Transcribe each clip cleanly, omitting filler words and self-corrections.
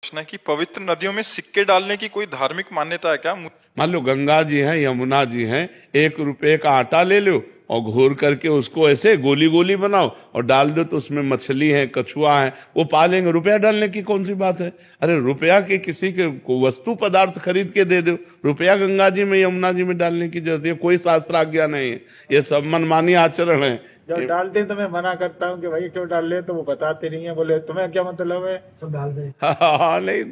प्रश्न है कि पवित्र नदियों में सिक्के डालने की कोई धार्मिक मान्यता है क्या? मान लो गंगा जी हैं, यमुना जी हैं, 1 रुपए का आटा ले लो और घोर करके उसको ऐसे गोली गोली बनाओ और डाल दो, तो उसमें मछली है, कछुआ है, वो पालेंगे। रुपया डालने की कौन सी बात है? अरे रुपया के किसी के को वस्तु पदार्थ खरीद के दे दो, रुपया गंगा जी में यमुना जी में डालने की जरूरत है? कोई शास्त्र आज्ञा नहीं है, ये सब मनमानी आचरण है। जब डालते तो मैं मना करता हूँ कि भाई क्यों डाल रहे, तो वो बताते नहीं है, बोले तुम्हें क्या मतलब है, सब डाल दे। हाँ नहीं,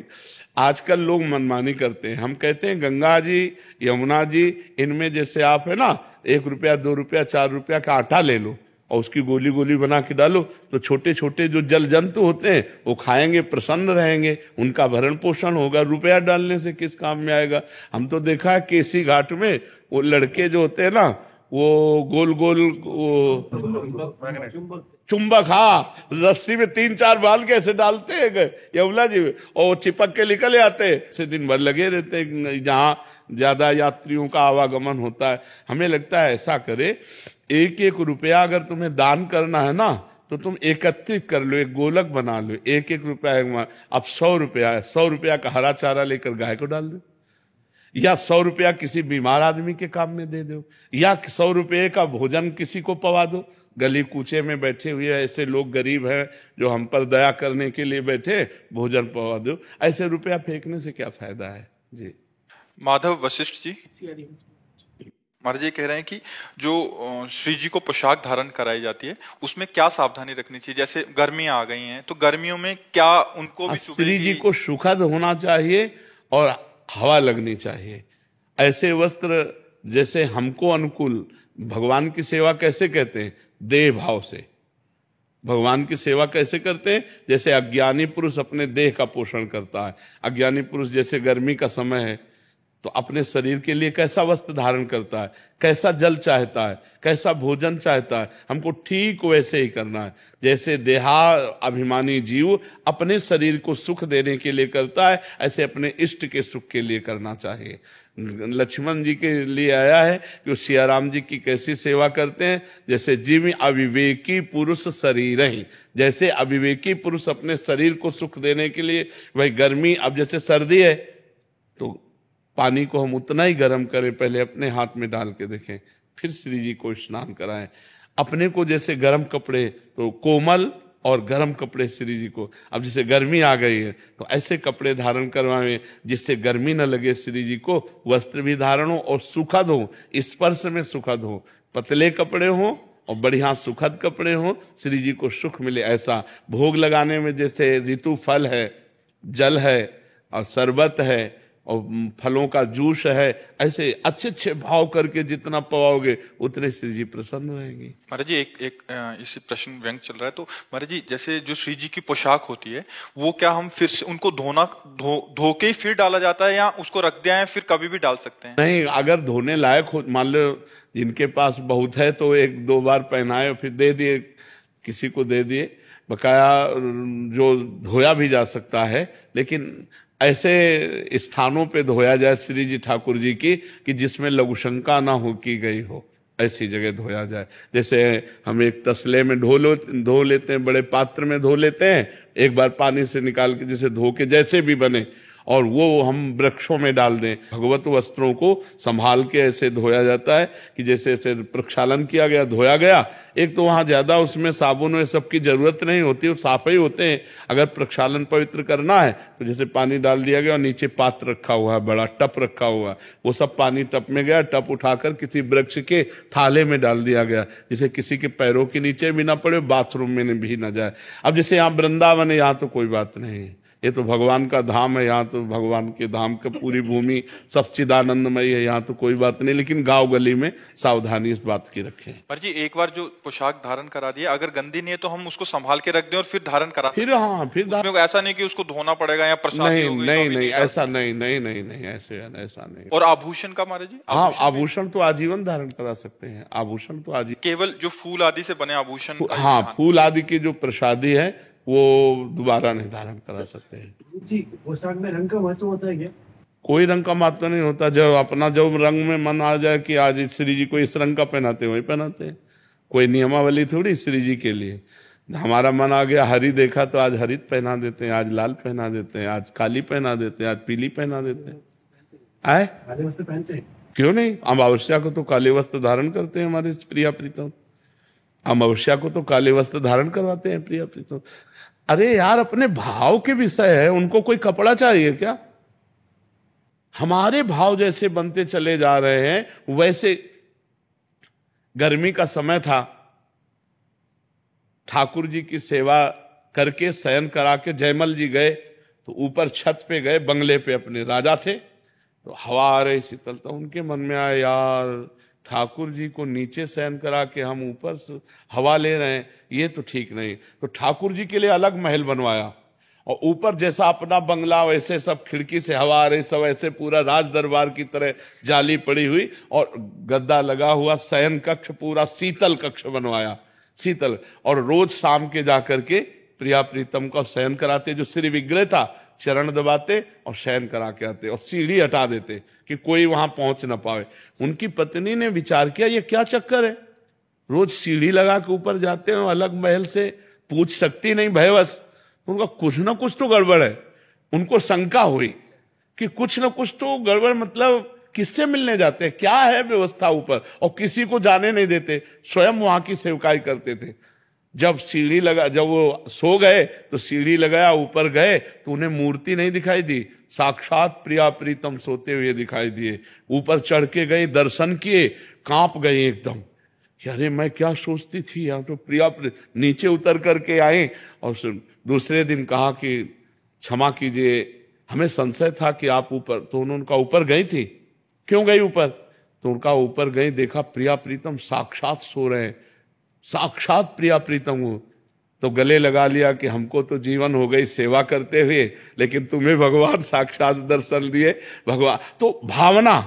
आजकल लोग मनमानी करते हैं। हम कहते हैं गंगा जी, यमुना जी, इनमें जैसे आप है ना, 1 रुपया, 2 रुपया, 4 रुपया का आटा ले लो और उसकी गोली गोली बना के डालो, तो छोटे छोटे जो जल जंतु होते हैं वो खाएंगे, प्रसन्न रहेंगे, उनका भरण पोषण होगा। रुपया डालने से किस काम में आएगा? हम तो देखा है केसी घाट में वो लड़के जो होते हैं ना, वो गोल गोल वो चुंबक, हाँ, रस्सी में 3-4 बाल के ऐसे डालते हैं यमुना जी में, और चिपक के निकल आते हैं, से दिन भर लगे रहते हैं जहाँ ज्यादा यात्रियों का आवागमन होता है। हमें लगता है ऐसा करे, 1-1 रुपया अगर तुम्हें दान करना है ना, तो तुम एकत्रित कर लो, एक गोलक बना लो, 1-1 रुपया। अब 100 रुपया है, 100 रुपया का हरा चारा लेकर गाय को डाल दो, या 100 रुपया किसी बीमार आदमी के काम में दे दो, या 100 रुपये का भोजन किसी को पवा दो। गली कूचे में बैठे हुए ऐसे लोग गरीब हैं जो हम पर दया करने के लिए बैठे, भोजन पवा दो। ऐसे रुपया फेंकने से क्या फायदा है जी। माधव वशिष्ठ जी महाराज जी कह रहे हैं कि जो श्री जी को पोशाक धारण कराई जाती है उसमें क्या सावधानी रखनी चाहिए? जैसे गर्मियां आ गई हैं तो गर्मियों में क्या उनको भी श्री जी को सुखद होना चाहिए और हवा लगनी चाहिए। ऐसे वस्त्र जैसे हमको अनुकूल, भगवान की सेवा कैसे कहते हैं? देह भाव से। भगवान की सेवा कैसे करते हैं? जैसे अज्ञानी पुरुष अपने देह का पोषण करता है। अज्ञानी पुरुष जैसे गर्मी का समय है तो अपने शरीर के लिए कैसा वस्त्र धारण करता है, कैसा जल चाहता है, कैसा भोजन चाहता है, हमको ठीक वैसे ही करना है। जैसे देहा अभिमानी जीव अपने शरीर को सुख देने के लिए करता है, ऐसे अपने इष्ट के सुख के लिए करना चाहिए। लक्ष्मण जी के लिए आया है कि वो सिया राम जी की कैसी सेवा करते हैं, जैसे जीव अविवेकी पुरुष शरीर ही। जैसे अविवेकी पुरुष अपने शरीर को सुख देने के लिए, भाई गर्मी, अब जैसे सर्दी है तो पानी को हम उतना ही गर्म करें, पहले अपने हाथ में डाल के देखें, फिर श्री जी को स्नान कराएं। अपने को जैसे गर्म कपड़े, तो कोमल और गर्म कपड़े श्री जी को। अब जैसे गर्मी आ गई है तो ऐसे कपड़े धारण करवाएं जिससे गर्मी न लगे श्री जी को, वस्त्र भी धारण हो और सुखद हो, स्पर्श में सुखद हो। पतले कपड़े हो और बढ़िया सुखद कपड़े हो, श्री जी को सुख मिले ऐसा। भोग लगाने में जैसे ऋतु फल है, जल है और शरबत है और फलों का जूस है, ऐसे अच्छे अच्छे भाव करके जितना पवाओगे उतने श्री जी प्रसन्न रहेंगे। महाराज जी एक इसी प्रश्न व्यंग चल रहा है, तो महाराज जी जैसे जो श्री जी की पोशाक होती है वो क्या हम फिर से उनको धो के ही फिर डाला जाता है, या उसको रख दिया है फिर कभी भी डाल सकते हैं? नहीं, अगर धोने लायक हो, मान लो जिनके पास बहुत है तो 1-2 बार पहनाए फिर दे दिए, किसी को दे दिए, बकाया जो धोया भी जा सकता है। लेकिन ऐसे स्थानों पे धोया जाए श्री जी ठाकुर जी की कि जिसमें लघुशंका ना हो की गई हो, ऐसी जगह धोया जाए। जैसे हम एक तसले में धो लेते हैं, बड़े पात्र में धो लेते हैं, एक बार पानी से निकाल के जैसे धो के जैसे भी बने, और वो हम वृक्षों में डाल दें। भगवत वस्त्रों को संभाल के ऐसे धोया जाता है कि जैसे ऐसे प्रक्षालन किया गया, धोया गया। एक तो वहां ज्यादा उसमें साबुन और सब की जरूरत नहीं होती, वो साफ ही होते हैं। अगर प्रक्षालन पवित्र करना है तो जैसे पानी डाल दिया गया और नीचे पात्र रखा हुआ है, बड़ा टप रखा हुआ है, वो सब पानी टप में गया, टप उठाकर किसी वृक्ष के थाले में डाल दिया गया, जिसे किसी के पैरों के नीचे भी ना पड़े, बाथरूम में भी ना जाए। अब जैसे यहाँ वृंदावन है, यहाँ तो कोई बात नहीं है, ये तो भगवान का धाम है, यहाँ तो भगवान के धाम का पूरी भूमि सब चिदानंदमय है, यहाँ तो कोई बात नहीं। लेकिन गांव गली में सावधानी इस बात की रखें। पर जी एक बार जो पोशाक धारण करा दिया, अगर गंदी नहीं है तो हम उसको संभाल के रख दें और फिर धारण करा फिर? हाँ, फिर ऐसा नहीं कि उसको धोना पड़ेगा या प्रसाद नहीं, ऐसा नहीं, ऐसा नहीं। और आभूषण का महाराज जी? हाँ, आभूषण तो आजीवन धारण करा सकते हैं। आभूषण तो आजीवन, केवल जो फूल आदि से बने आभूषण? हाँ, फूल आदि की जो प्रसादी है वो दोबारा नहीं धारण करा सकते हैं जी। पोशाक में रंग का महत्व होता है क्या? कोई रंग का महत्व नहीं होता। जब अपना जब रंग में मन आ जाए कि आज श्री जी को इस रंग का पहनाते, वही पहनाते हैं। कोई नियमावली थोड़ी श्री जी के लिए। हमारा मन आ गया हरी देखा तो आज हरित पहना देते हैं, आज लाल पहना देते हैं, आज काली पहना देते हैं, आज पीली पहना देते हैं। आए काले वस्त्र पहनते हैं, क्यों नहीं? अमावस्या को तो काले वस्त्र धारण करते हैं हमारे प्रिया प्रीतम, अमावस्या को तो काले वस्त्र धारण करवाते हैं प्रिया प्रीतम। अरे यार, अपने भाव के विषय है, उनको कोई कपड़ा चाहिए क्या? हमारे भाव जैसे बनते चले जा रहे हैं। वैसे गर्मी का समय था, ठाकुर जी की सेवा करके शयन करा के जयमल जी गए तो ऊपर छत पे गए, बंगले पे अपने राजा थे, तो हवा आ रही शीतलता, उनके मन में आया यार ठाकुर जी को नीचे शयन करा के हम ऊपर से हवा ले रहे हैं, ये तो ठीक नहीं। तो ठाकुर जी के लिए अलग महल बनवाया और ऊपर जैसा अपना बंगला वैसे सब खिड़की से हवा आ रही, सब ऐसे पूरा राज दरबार की तरह जाली पड़ी हुई और गद्दा लगा हुआ शयन कक्ष, पूरा शीतल कक्ष बनवाया, शीतल। और रोज शाम के जाकर के प्रिया प्रीतम को शयन कराते, जो श्री विग्रह था चरण दबाते और शयन करा के आते और सीढ़ी हटा देते कि कोई वहां पहुंच ना पाए। उनकी पत्नी ने विचार किया ये क्या चक्कर है, रोज सीढ़ी लगा के ऊपर जाते हैं, अलग महल से पूछ सकती नहीं भयवश, उनका कुछ ना कुछ तो गड़बड़ है। उनको शंका हुई कि कुछ ना कुछ तो गड़बड़, मतलब किससे मिलने जाते हैं, क्या है व्यवस्था ऊपर, और किसी को जाने नहीं देते, स्वयं वहां की सेवकाई करते थे। जब सीढ़ी लगा, जब वो सो गए तो सीढ़ी लगाया, ऊपर गए तो उन्हें मूर्ति नहीं दिखाई दी, साक्षात प्रिया प्रीतम सोते हुए दिखाई दिए। ऊपर चढ़ के गए, दर्शन किए, कांप गए एकदम कि अरे मैं क्या सोचती थी, यहाँ तो प्रिया। नीचे उतर करके आए और दूसरे दिन कहा कि क्षमा कीजिए, हमें संशय था कि आप ऊपर, तो उनका ऊपर गई थी। क्यों गई ऊपर? तो उनका ऊपर गई, देखा प्रिया प्रीतम साक्षात सो रहे हैं, साक्षात प्रिया प्रीतम हो। तो गले लगा लिया कि हमको तो जीवन हो गई सेवा करते हुए, लेकिन तुम्हें भगवान साक्षात दर्शन दिए। भगवान तो भावना,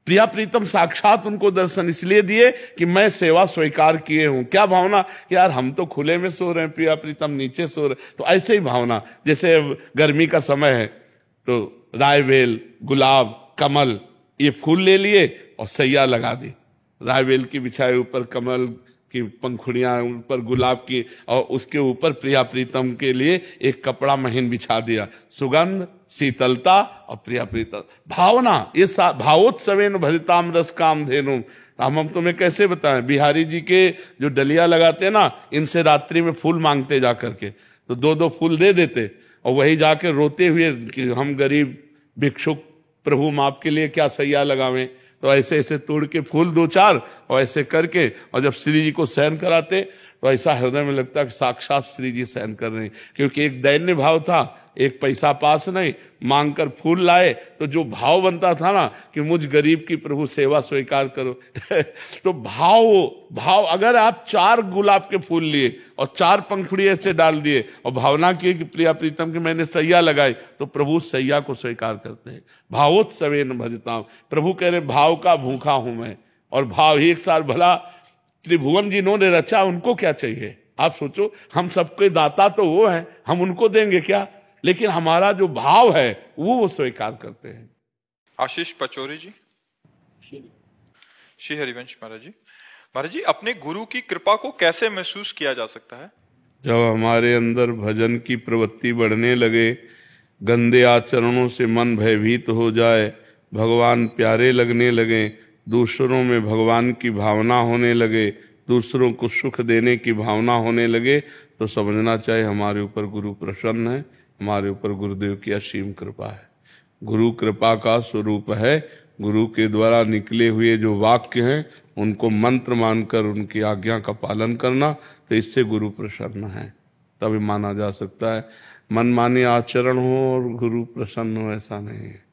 प्रिया प्रीतम साक्षात उनको दर्शन इसलिए दिए कि मैं सेवा स्वीकार किए हूं। क्या भावना कि यार हम तो खुले में सो रहे हैं, प्रिया प्रीतम नीचे सो रहे। तो ऐसे ही भावना, जैसे गर्मी का समय है तो रायबेल, गुलाब, कमल, ये फूल ले लिए और सैया लगा दी, रायबेल की बिछाए, ऊपर कमल की पंखुड़ियां, ऊपर गुलाब की, और उसके ऊपर प्रिया प्रीतम के लिए एक कपड़ा महीन बिछा दिया। सुगंध, शीतलता और प्रिया प्रीतम भावना, ये भावोत्सवेन भजताम रस काम धेनु। हम तुम्हें कैसे बताएं, बिहारी जी के जो डलिया लगाते हैं ना, इनसे रात्रि में फूल मांगते जा करके, तो दो दो फूल दे देते और वही जाके रोते हुए कि हम गरीब भिक्षुक, प्रभु हम आपके लिए क्या सैया लगावें। तो ऐसे ऐसे तोड़ के फूल दो चार और ऐसे करके, और जब श्री जी को शयन कराते तो ऐसा हृदय में लगता कि साक्षात श्री जी शयन कर रहे हैं। क्योंकि एक दैन्य भाव था, एक पैसा पास नहीं, मांग कर फूल लाए, तो जो भाव बनता था ना कि मुझ गरीब की प्रभु सेवा स्वीकार करो तो भाव अगर आप 4 गुलाब के फूल लिए और 4 पंखुड़ी ऐसे डाल दिए और भावना की कि प्रिया प्रीतम की मैंने सैया लगाई, तो प्रभु सैया को स्वीकार करते हैं। भावोत्सवेन भजताम, प्रभु कह रहे भाव का भूखा हूं मैं, और भाव एक साल भला त्रिभुवन जिन्होंने रचा उनको क्या चाहिए। आप सोचो, हम सबके दाता तो वो हैं, हम उनको देंगे क्या, लेकिन हमारा जो भाव है वो स्वीकार करते हैं। आशीष पचौरी जी। श्री हरिवंश महाराज जी। महाराज जी, अपने गुरु की कृपा को कैसे महसूस किया जा सकता है? जब हमारे अंदर भजन की प्रवृत्ति बढ़ने लगे, गंदे आचरणों से मन भयभीत हो जाए, भगवान प्यारे लगने लगे, दूसरों में भगवान की भावना होने लगे, दूसरों को सुख देने की भावना होने लगे, तो समझना चाहिए हमारे ऊपर गुरु प्रसन्न है, हमारे ऊपर गुरुदेव की असीम कृपा है। गुरु कृपा का स्वरूप है गुरु के द्वारा निकले हुए जो वाक्य हैं उनको मंत्र मानकर उनकी आज्ञा का पालन करना, तो इससे गुरु प्रसन्न है, तभी माना जा सकता है। मनमानी आचरण हो और गुरु प्रसन्न हो, ऐसा नहीं है।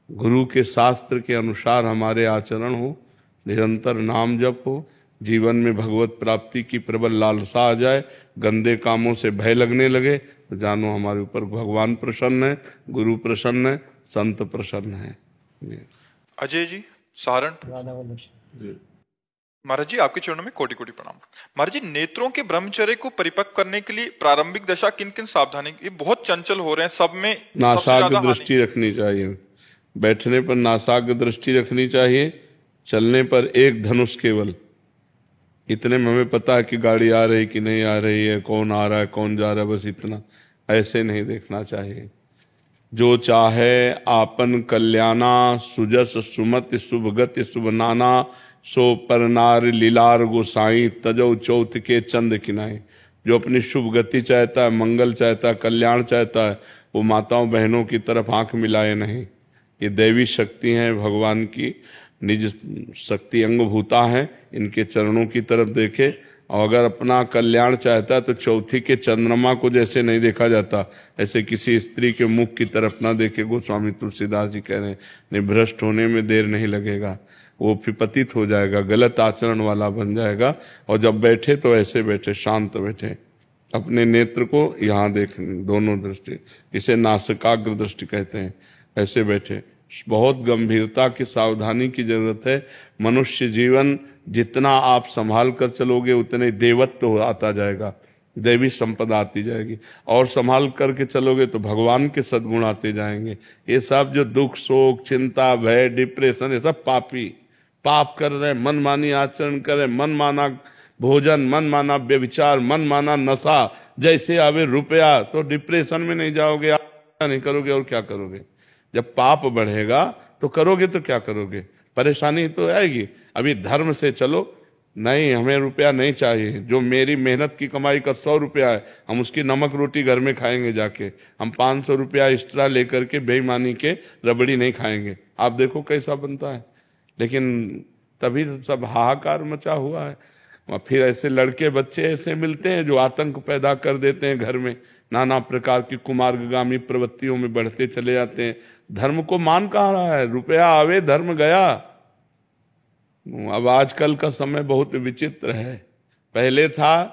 गुरु के शास्त्र के अनुसार हमारे आचरण हो, निरंतर नाम जप हो, जीवन में भगवत प्राप्ति की प्रबल लालसा आ जाए, गंदे कामों से भय लगने लगे, तो जानो हमारे ऊपर भगवान प्रसन्न है, गुरु प्रसन्न है, संत प्रसन्न है। अजय जी सारण। महाराज जी, आपके चरणों में कोटि कोटि प्रणाम। महाराज जी, नेत्रों के ब्रह्मचर्य को परिपक्व करने के लिए प्रारंभिक दशा किन किन सावधानी, ये बहुत चंचल हो रहे हैं सब में, नासाग्र दृष्टि रखनी चाहिए, बैठने पर नासाग्र दृष्टि रखनी चाहिए, चलने पर एक धनुष केवल, इतने में हमें पता है कि गाड़ी आ रही कि नहीं आ रही है, कौन आ रहा है कौन जा रहा है, बस इतना। ऐसे नहीं देखना चाहिए। जो चाहे आपन कल्याणा, सुजस सुमति शुभ गति शुभ नाना, सो परनार लीलार गोसाई, तजो चौथ के चंद किनाई। जो अपनी शुभ गति चाहता है, मंगल चाहता है, कल्याण चाहता है, वो माताओं बहनों की तरफ आंख मिलाए नहीं। ये दैवी शक्ति हैं, भगवान की निज शक्ति अंगभूता है, इनके चरणों की तरफ देखे। और अगर अपना कल्याण चाहता है तो चौथी के चंद्रमा को जैसे नहीं देखा जाता, ऐसे किसी स्त्री के मुख की तरफ ना देखे। गोस्वामी तुलसीदास जी कह रहे हैं, नहीं भ्रष्ट होने में देर नहीं लगेगा, वो फिर पतित हो जाएगा, गलत आचरण वाला बन जाएगा। और जब बैठे तो ऐसे बैठे, शांत बैठे, अपने नेत्र को यहाँ देख, दोनों दृष्टि, इसे नासिकाग्र दृष्टि कहते हैं, ऐसे बैठे। बहुत गंभीरता की सावधानी की जरूरत है। मनुष्य जीवन जितना आप संभाल कर चलोगे उतने देवत्व आता जाएगा, दैवी संपदा आती जाएगी। और संभाल करके चलोगे तो भगवान के सद्गुण आते जाएंगे। ये सब जो दुख शोक चिंता भय डिप्रेशन, ये सब पापी पाप कर रहे, मनमानी आचरण कर रहे, मन माना भोजन, मन माना व्यभिचार, मन माना नशा, जैसे आवे रुपया, तो डिप्रेशन में नहीं जाओगे, आप नहीं करोगे और क्या करोगे। जब पाप बढ़ेगा तो करोगे तो क्या करोगे, परेशानी तो आएगी। अभी धर्म से चलो, नहीं हमें रुपया नहीं चाहिए, जो मेरी मेहनत की कमाई का 100 रुपया है, हम उसकी नमक रोटी घर में खाएंगे जाके, हम 500 रुपया एक्स्ट्रा लेकर के बेईमानी के रबड़ी नहीं खाएंगे। आप देखो कैसा बनता है। लेकिन तभी तो सब हाहाकार मचा हुआ है। और फिर ऐसे लड़के बच्चे ऐसे मिलते हैं जो आतंक पैदा कर देते हैं घर में, नाना प्रकार की कुमार्गामी प्रवृत्तियों में बढ़ते चले जाते हैं। धर्म को मान कहाँ रहा है, रुपया आवे धर्म गया। अब आजकल का समय बहुत विचित्र है। पहले था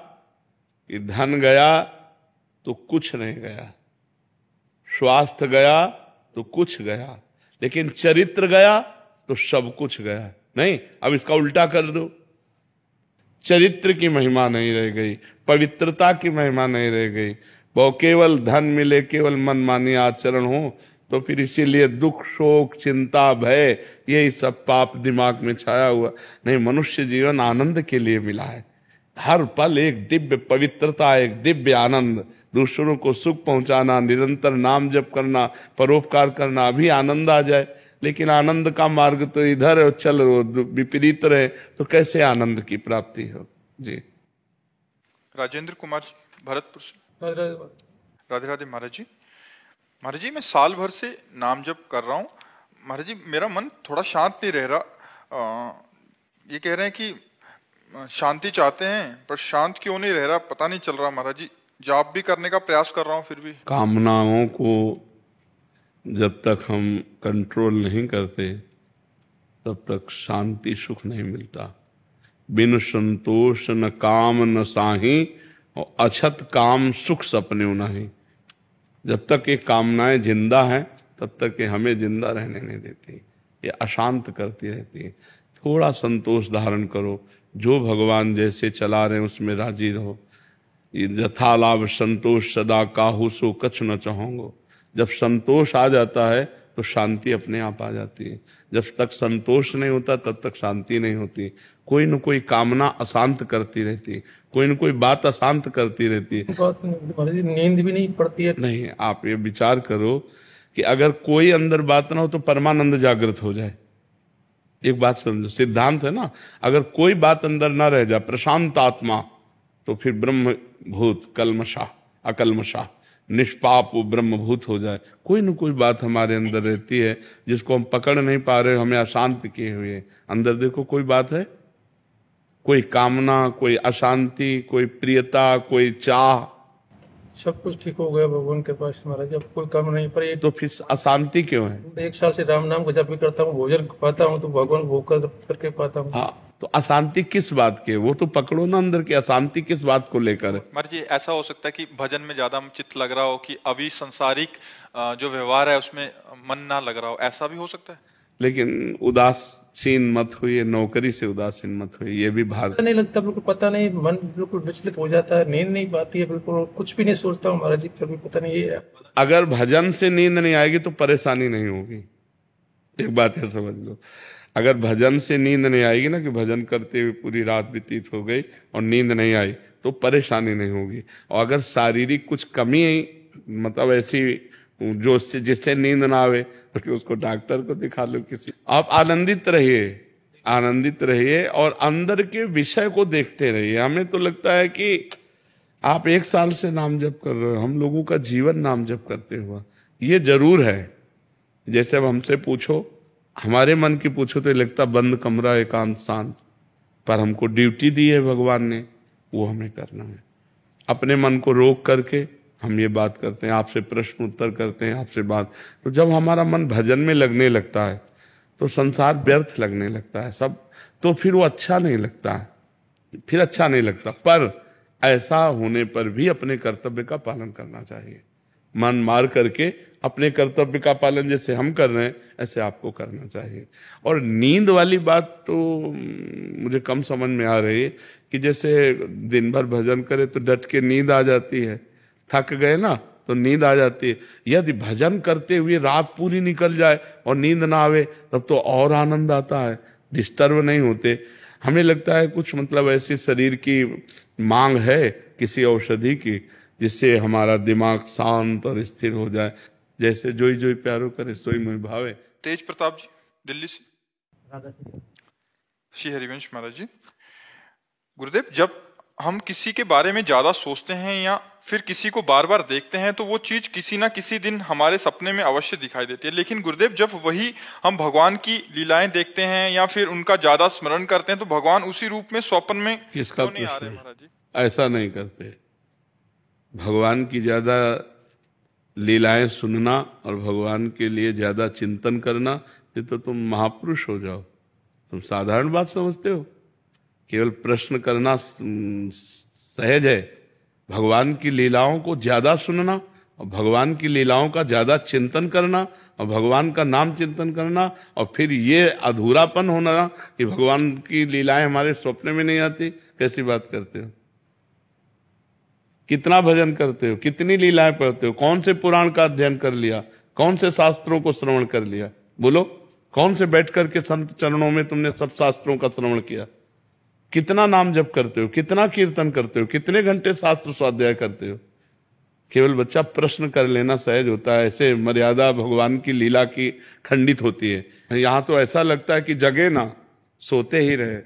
कि धन गया तो कुछ नहीं गया, स्वास्थ्य गया तो कुछ गया, लेकिन चरित्र गया तो सब कुछ गया। नहीं, अब इसका उल्टा कर दो, चरित्र की महिमा नहीं रह गई, पवित्रता की महिमा नहीं रह गई। वो केवल धन मिले, केवल मनमानी आचरण हो, तो फिर इसीलिए दुख शोक चिंता भय यही सब पाप दिमाग में छाया हुआ। नहीं, मनुष्य जीवन आनंद के लिए मिला है। हर पल एक दिव्य पवित्रता, एक दिव्य आनंद, दूसरों को सुख पहुंचाना, निरंतर नाम जप करना, परोपकार करना, अभी आनंद आ जाए। लेकिन आनंद का मार्ग तो इधर है, चल विपरीत रहे तो कैसे आनंद की प्राप्ति हो। जी राजेंद्र कुमार जी, भरतपुर से। राधे राधे महाराज जी। महाराज जी, मैं साल भर से नाम जप कर रहा हूँ महाराज जी, मेरा मन थोड़ा शांत नहीं रह रहा। ये कह रहे हैं कि शांति चाहते हैं पर शांत क्यों नहीं रह रहा, पता नहीं चल रहा महाराज जी। जाप भी करने का प्रयास कर रहा हूँ फिर भी। कामनाओं को जब तक हम कंट्रोल नहीं करते तब तक शांति सुख नहीं मिलता। बिन संतोष न काम न साही, और अछत काम सुख सपने नहीं। जब तक ये कामनाएं जिंदा हैं तब तक ये हमें जिंदा रहने नहीं देती, ये अशांत करती रहती है। थोड़ा संतोष धारण करो, जो भगवान जैसे चला रहे हैं उसमें राजी रहो। यथा लाभ संतोष सदा काहू सो कछ न चाहोगे। जब संतोष आ जाता है तो शांति अपने आप आ जाती है। जब तक संतोष नहीं होता तब तक शांति नहीं होती। कोई न कोई कामना अशांत करती रहती है, कोई न कोई बात अशांत करती रहती है। नींद भी नहीं पड़ती है। नहीं, आप ये विचार करो कि अगर कोई अंदर बात ना हो तो परमानंद जागृत हो जाए। एक बात समझो, सिद्धांत है ना, अगर कोई बात अंदर ना रह जाए, प्रशांत आत्मा, तो फिर ब्रह्म भूत कलमशा अकलमशा निष्पाप ब्रह्मभूत हो जाए। कोई न कोई बात हमारे अंदर रहती है जिसको हम पकड़ नहीं पा रहे, हमें अशांत किए हुए। अंदर देखो कोई बात है, कोई कामना, कोई अशांति, कोई प्रियता, कोई चाह, सब कुछ ठीक हो गया भगवान के पास महाराज। अब कोई कम नहीं, पर तो फिर अशांति क्यों है? 1 साल से राम नाम का जप भी करता हूँ, भोजन पाता हूँ तो भगवान भोग करके पाता हूँ। हाँ, तो अशांति किस बात के, वो तो पकड़ो ना अंदर की अशांति किस बात को लेकर। महाराज जी, ऐसा हो सकता है कि भजन में ज्यादा चित्त लग रहा हो, कि अभी संसारिक जो व्यवहार है उसमें मन ना लग रहा हो, ऐसा भी हो सकता है। लेकिन उदासीन मत हुई, नौकरी से उदासीन मत हुई, ये भी भाग नहीं लगता, बिल्कुल पता नहीं, मन बिल्कुल विचलित हो जाता है, नींद नहीं पाती है, बिल्कुल कुछ भी नहीं सोचता हूँ महाराज जी, कभी पता नहीं ये। अगर भजन से नींद नहीं आएगी तो परेशानी नहीं होगी। एक बात है समझ लो, अगर भजन से नींद नहीं आएगी ना, कि भजन करते हुए पूरी रात व्यतीत हो गई और नींद नहीं आई, तो परेशानी नहीं होगी। और अगर शारीरिक कुछ कमी मतलब ऐसी जो जिससे नींद ना आवे, तो उसको डॉक्टर को दिखा लो किसी। आप आनंदित रहिए, आनंदित रहिए और अंदर के विषय को देखते रहिए। हमें तो लगता है कि आप 1 साल से नाम जप कर रहे हो, हम लोगों का जीवन नाम जप करते हुआ। ये जरूर है, जैसे अब हमसे पूछो, हमारे मन की पूछो तो लगता बंद कमरा एकांत शांत, पर हमको ड्यूटी दी है भगवान ने, वो हमें करना है। अपने मन को रोक करके हम ये बात करते हैं, आपसे प्रश्न उत्तर करते हैं, आपसे बात। तो जब हमारा मन भजन में लगने लगता है तो संसार व्यर्थ लगने लगता है सब, तो फिर वो अच्छा नहीं लगता है, फिर अच्छा नहीं लगता। पर ऐसा होने पर भी अपने कर्तव्य का पालन करना चाहिए। मन मार करके अपने कर्तव्य का पालन जैसे हम कर रहे हैं ऐसे आपको करना चाहिए। और नींद वाली बात तो मुझे कम समझ में आ रही है कि जैसे दिन भर भजन करे तो डट के नींद आ जाती है, थक गए ना तो नींद आ जाती है। यदि भजन करते हुए रात पूरी निकल जाए और नींद ना आवे तब तो और आनंद आता है, डिस्टर्ब नहीं होते। हमें लगता है कुछ मतलब ऐसी शरीर की मांग है किसी औषधि की जिससे हमारा दिमाग शांत और स्थिर हो जाए। जैसे जोई जोई प्यारो करे सोई मोहि भावे। तेज प्रताप जी दिल्ली से। श्री हरिवंश महाराज जी। गुरुदेव, जब हम किसी के बारे में ज्यादा सोचते हैं या फिर किसी को बार बार देखते हैं तो वो चीज किसी ना किसी दिन हमारे सपने में अवश्य दिखाई देती है। लेकिन गुरुदेव, जब वही हम भगवान की लीलाएं देखते हैं या फिर उनका ज्यादा स्मरण करते हैं तो भगवान उसी रूप में स्वप्न में क्यों नहीं आ रहे महाराज जी? ऐसा नहीं करते। भगवान की ज्यादा लीलाएं सुनना और भगवान के लिए ज्यादा चिंतन करना, ये तो तुम महापुरुष हो जाओ। तुम साधारण बात समझते हो, केवल प्रश्न करना सहज है। भगवान की लीलाओं को ज्यादा सुनना और भगवान की लीलाओं का ज्यादा चिंतन करना और भगवान का नाम चिंतन करना, और फिर ये अधूरापन होना कि भगवान की लीलाएं हमारे स्वप्न में नहीं आती, कैसी बात करते हो? कितना भजन करते हो, कितनी लीलाएं पढ़ते हो, कौन से पुराण का अध्ययन कर लिया, कौन से शास्त्रों को श्रवण कर लिया? बोलो, कौन से बैठ करके संत चरणों में तुमने सब शास्त्रों का श्रवण किया? कितना नाम जप करते हो, कितना कीर्तन करते हो, कितने घंटे शास्त्र स्वाध्याय करते हो? केवल बच्चा प्रश्न कर लेना सहज होता है, ऐसे मर्यादा भगवान की लीला की खंडित होती है। यहाँ तो ऐसा लगता है कि जगे ना, सोते ही रहे।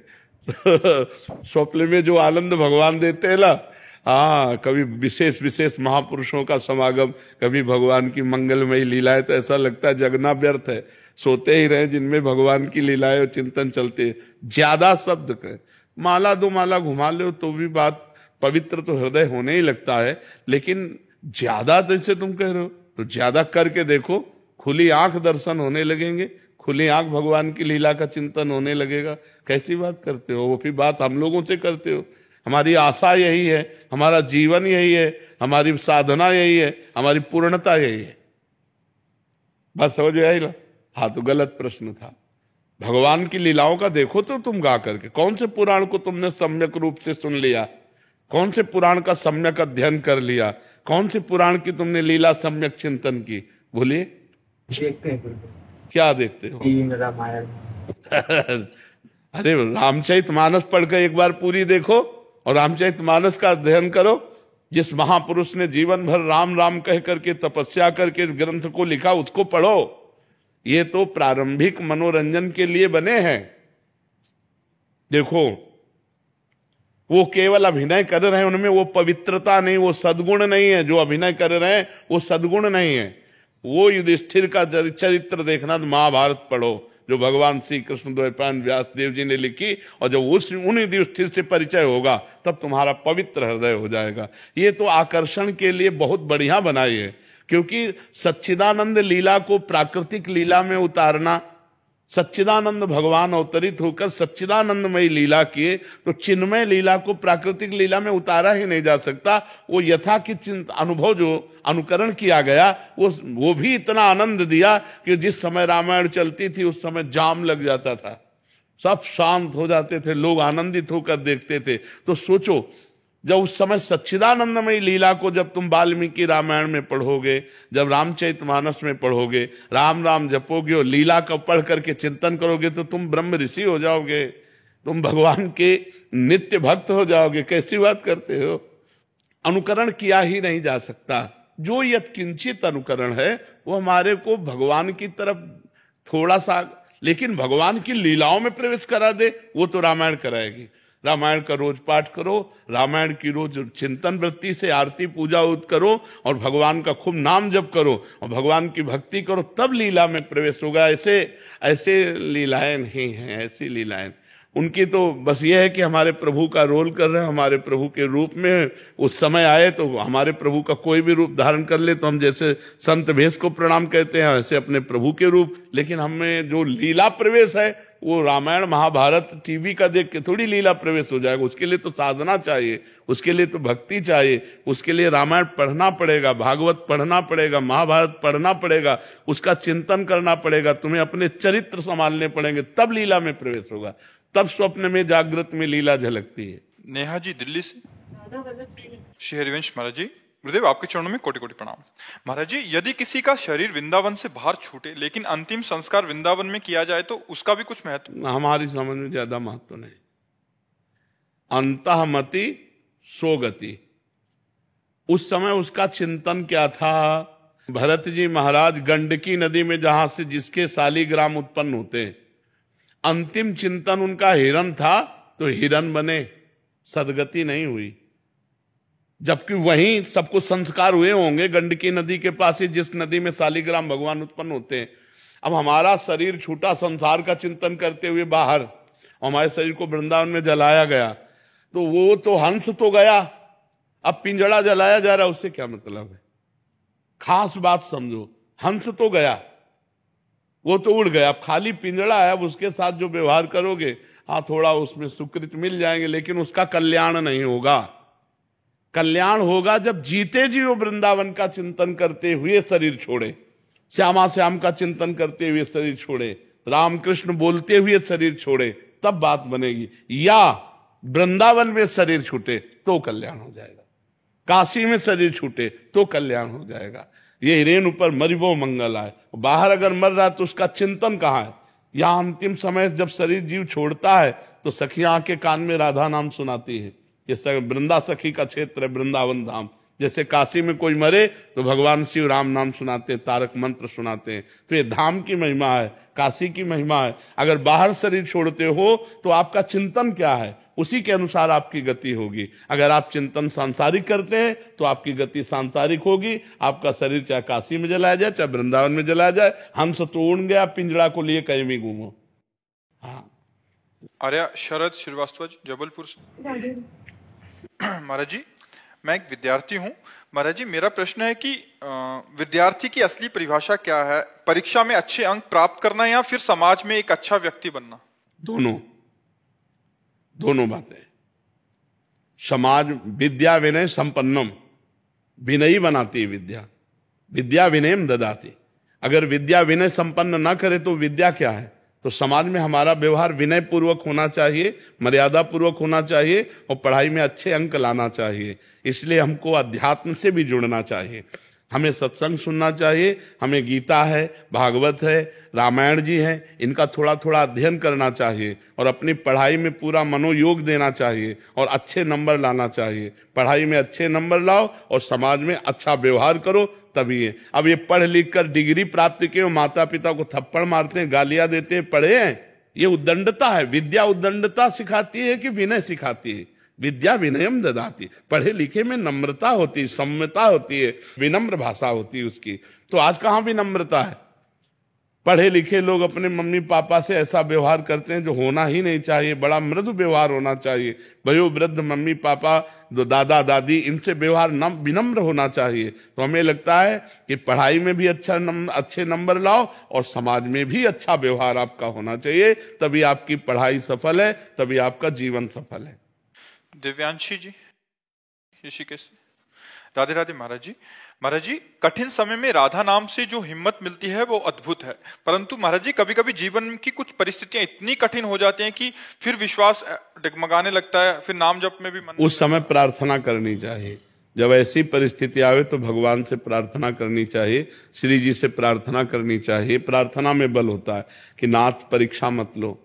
स्वप्न में जो आनंद भगवान देते हैं ना, हाँ, कभी विशेष विशेष महापुरुषों का समागम, कभी भगवान की मंगलमयी लीलाएं, तो ऐसा लगता है जगना व्यर्थ है, सोते ही रहे जिनमें भगवान की लीलाएं और चिंतन चलते हैं। ज्यादा शब्द कहे, माला 2 माला घुमा लो तो भी बात पवित्र तो हृदय होने ही लगता है। लेकिन ज्यादा जैसे तुम कह रहे हो तो ज्यादा करके देखो, खुली आंख दर्शन होने लगेंगे, खुली आंख भगवान की लीला का चिंतन होने लगेगा। कैसी बात करते हो? वो भी बात हम लोगों से करते हो। हमारी आशा यही है, हमारा जीवन यही है, हमारी साधना यही है, हमारी पूर्णता यही है। बस समझ आई ना? हाँ, तो गलत प्रश्न था। भगवान की लीलाओं का देखो तो तुम गा करके, कौन से पुराण को तुमने सम्यक रूप से सुन लिया, कौन से पुराण का सम्यक अध्ययन कर लिया, कौन से पुराण की तुमने लीला सम्यक चिंतन की? बोलिए, क्या देखते हो? रामायण। अरे रामचरितमानस पढ़कर एक बार पूरी देखो और रामचरितमानस का अध्ययन करो। जिस महापुरुष ने जीवन भर राम राम कह करके तपस्या करके ग्रंथ को लिखा, उसको पढ़ो। ये तो प्रारंभिक मनोरंजन के लिए बने हैं। देखो, वो केवल अभिनय कर रहे हैं, उनमें वो पवित्रता नहीं, वो सद्गुण नहीं है। जो अभिनय कर रहे हैं वो सद्गुण नहीं है। वो युधिष्ठिर का चरित्र देखना तो महाभारत पढ़ो, जो भगवान श्री कृष्ण द्वैपायन व्यास देव जी ने लिखी, और जब उन युधिष्ठिर से परिचय होगा तब तुम्हारा पवित्र हृदय हो जाएगा। ये तो आकर्षण के लिए बहुत बढ़िया बनाई है, क्योंकि सच्चिदानंद लीला को प्राकृतिक लीला में उतारना, सच्चिदानंद भगवान अवतरित होकर सच्चिदानंदमयी लीला किए, तो चिन्मय लीला को प्राकृतिक लीला में उतारा ही नहीं जा सकता। वो यथा की अनुभव जो अनुकरण किया गया, वो भी इतना आनंद दिया कि जिस समय रामायण चलती थी उस समय जाम लग जाता था, सब शांत हो जाते थे, लोग आनंदित होकर देखते थे। तो सोचो, जब उस समय सच्चिदानंदमयी लीला को जब तुम वाल्मीकि रामायण में पढ़ोगे, जब रामचरितमानस में पढ़ोगे, राम राम जपोगे और लीला का पढ़ करके चिंतन करोगे तो तुम ब्रह्म ऋषि हो जाओगे, तुम भगवान के नित्य भक्त हो जाओगे। कैसी बात करते हो? अनुकरण किया ही नहीं जा सकता। जो यत्किंचित अनुकरण है वो हमारे को भगवान की तरफ थोड़ा सा, लेकिन भगवान की लीलाओं में प्रवेश करा दे, वो तो रामायण कराएगी। रामायण का रोज पाठ करो, रामायण की रोज चिंतन वृत्ति से आरती पूजा करो और भगवान का खूब नाम जप करो और भगवान की भक्ति करो, तब लीला में प्रवेश होगा। ऐसे ऐसे लीलाएं नहीं हैं, ऐसी लीलाएं उनकी तो बस ये है कि हमारे प्रभु का रोल कर रहे हैं, हमारे प्रभु के रूप में उस समय आए तो हमारे प्रभु का कोई भी रूप धारण कर ले तो हम जैसे संत भेष को प्रणाम कहते हैं ऐसे अपने प्रभु के रूप। लेकिन हमें जो लीला प्रवेश है वो रामायण महाभारत टीवी का देख के थोड़ी लीला प्रवेश हो जाएगा। उसके लिए तो साधना चाहिए, उसके लिए तो भक्ति चाहिए, उसके लिए रामायण पढ़ना पड़ेगा, भागवत पढ़ना पड़ेगा, महाभारत पढ़ना पड़ेगा, उसका चिंतन करना पड़ेगा, तुम्हें अपने चरित्र संभालने पड़ेंगे, तब लीला में प्रवेश होगा, तब स्वप्न में जागृत में लीला झलकती है। नेहा जी दिल्ली से। श्री हरिवंश महाराज जी, गुरुदेव आपके चरणों में कोटि कोटि प्रणाम। महाराज जी, यदि किसी का शरीर वृंदावन से बाहर छूटे लेकिन अंतिम संस्कार वृंदावन में किया जाए तो उसका भी कुछ महत्व? हमारी समझ में ज्यादा महत्व नहीं। अंतःमति सोगति, उस समय उसका चिंतन क्या था? भरत जी महाराज गंडकी नदी में जहां से जिसके शालिग्राम उत्पन्न होते हैं, अंतिम चिंतन उनका हिरण था तो हिरण बने, सदगति नहीं हुई। जबकि वहीं सबको संस्कार हुए होंगे गंडकी नदी के पास ही, जिस नदी में शालिग्राम भगवान उत्पन्न होते हैं। अब हमारा शरीर छूटा संसार का चिंतन करते हुए बाहर, हमारे शरीर को वृंदावन में जलाया गया तो वो तो हंस तो गया, अब पिंजड़ा जलाया जा रहा है, उससे क्या मतलब है? खास बात समझो, हंस तो गया, वो तो उड़ गया, अब खाली पिंजड़ा है, अब उसके साथ जो व्यवहार करोगे थोड़ा उसमें सुकृत मिल जाएंगे, लेकिन उसका कल्याण नहीं होगा। कल्याण होगा जब जीते जी वो वृंदावन का चिंतन करते हुए शरीर छोड़े, श्यामा श्याम का चिंतन करते हुए शरीर छोड़े, रामकृष्ण बोलते हुए शरीर छोड़े, तब बात बनेगी। या वृंदावन में शरीर छूटे तो कल्याण हो जाएगा, काशी में शरीर छूटे तो कल्याण हो जाएगा। ये हिरेन ऊपर मरिबो मंगल आए, बाहर अगर मर रहा है तो उसका चिंतन कहाँ है? यहाँ अंतिम समय जब शरीर जीव छोड़ता है तो सखियां के कान में राधा नाम सुनाती है। ये वृंदा सखी का क्षेत्र है, वृंदावन धाम। जैसे काशी में कोई मरे तो भगवान शिव राम नाम सुनाते हैं, तारक मंत्र सुनाते हैं। तो ये धाम की महिमा है, काशी की महिमा है। अगर बाहर शरीर छोड़ते हो तो आपका चिंतन क्या है, उसी के अनुसार आपकी गति होगी। अगर आप चिंतन सांसारिक करते हैं तो आपकी गति सांसारिक होगी। आपका शरीर चाहे काशी में जलाया जाए चाहे वृंदावन में जलाया जाए, हंस तो उड़ गया, पिंजड़ा को लिए कहीं भी घूमो। हाँ, आर्या शरद श्रीवास्तव जबलपुर से। महाराज जी, मैं एक विद्यार्थी हूँ। महाराज जी, मेरा प्रश्न है कि विद्यार्थी की असली परिभाषा क्या है? परीक्षा में अच्छे अंक प्राप्त करना या फिर समाज में एक अच्छा व्यक्ति बनना? दोनों बातें। समाज विद्या विनय संपन्नम, विनयी बनाती है विद्या, विद्या विनयम ददाती। अगर विद्या विनय संपन्न ना करे तो विद्या क्या है? तो समाज में हमारा व्यवहार विनय पूर्वक होना चाहिए, मर्यादा पूर्वक होना चाहिए और पढ़ाई में अच्छे अंक लाना चाहिए। इसलिए हमको अध्यात्म से भी जुड़ना चाहिए, हमें सत्संग सुनना चाहिए, हमें गीता है, भागवत है, रामायण जी है, इनका थोड़ा थोड़ा अध्ययन करना चाहिए और अपनी पढ़ाई में पूरा मनोयोग देना चाहिए और अच्छे नंबर लाना चाहिए। पढ़ाई में अच्छे नंबर लाओ और समाज में अच्छा व्यवहार करो, तभी है। अब ये पढ़ लिख कर डिग्री प्राप्त किए, माता पिता को थप्पड़ मारते हैं, गालियां देते हैं, पढ़े हैं, ये उद्दंडता है। विद्या उद्दंडता सिखाती है कि विनय सिखाती है? विद्या विनयम ददाती। पढ़े लिखे में नम्रता होती है, सम्यता होती है, विनम्र भाषा होती है उसकी। तो आज कहाँ विनम्रता है? पढ़े लिखे लोग अपने मम्मी पापा से ऐसा व्यवहार करते हैं जो होना ही नहीं चाहिए। बड़ा मृदु व्यवहार होना चाहिए। वयोवृद्ध मम्मी पापा, दादा दादी, इनसे व्यवहार विनम्र होना चाहिए। तो हमें लगता है कि पढ़ाई में भी अच्छे नंबर लाओ और समाज में भी अच्छा व्यवहार आपका होना चाहिए, तभी आपकी पढ़ाई सफल है, तभी आपका जीवन सफल है। दिव्यांशी जी ऋषिकेश से। राधे राधे महाराज जी। महाराज जी, कठिन समय में राधा नाम से जो हिम्मत मिलती है वो अद्भुत है, परंतु महाराज जी कभी कभी जीवन की कुछ परिस्थितियां इतनी कठिन हो जाती हैं कि फिर विश्वास डगमगाने लगता है, फिर नाम जप में भी मन उस समय प्रार्थना करनी चाहिए। जब ऐसी परिस्थिति आवे तो भगवान से प्रार्थना करनी चाहिए, श्री जी से प्रार्थना करनी चाहिए। प्रार्थना में बल होता है कि नाथ परीक्षा मत लो,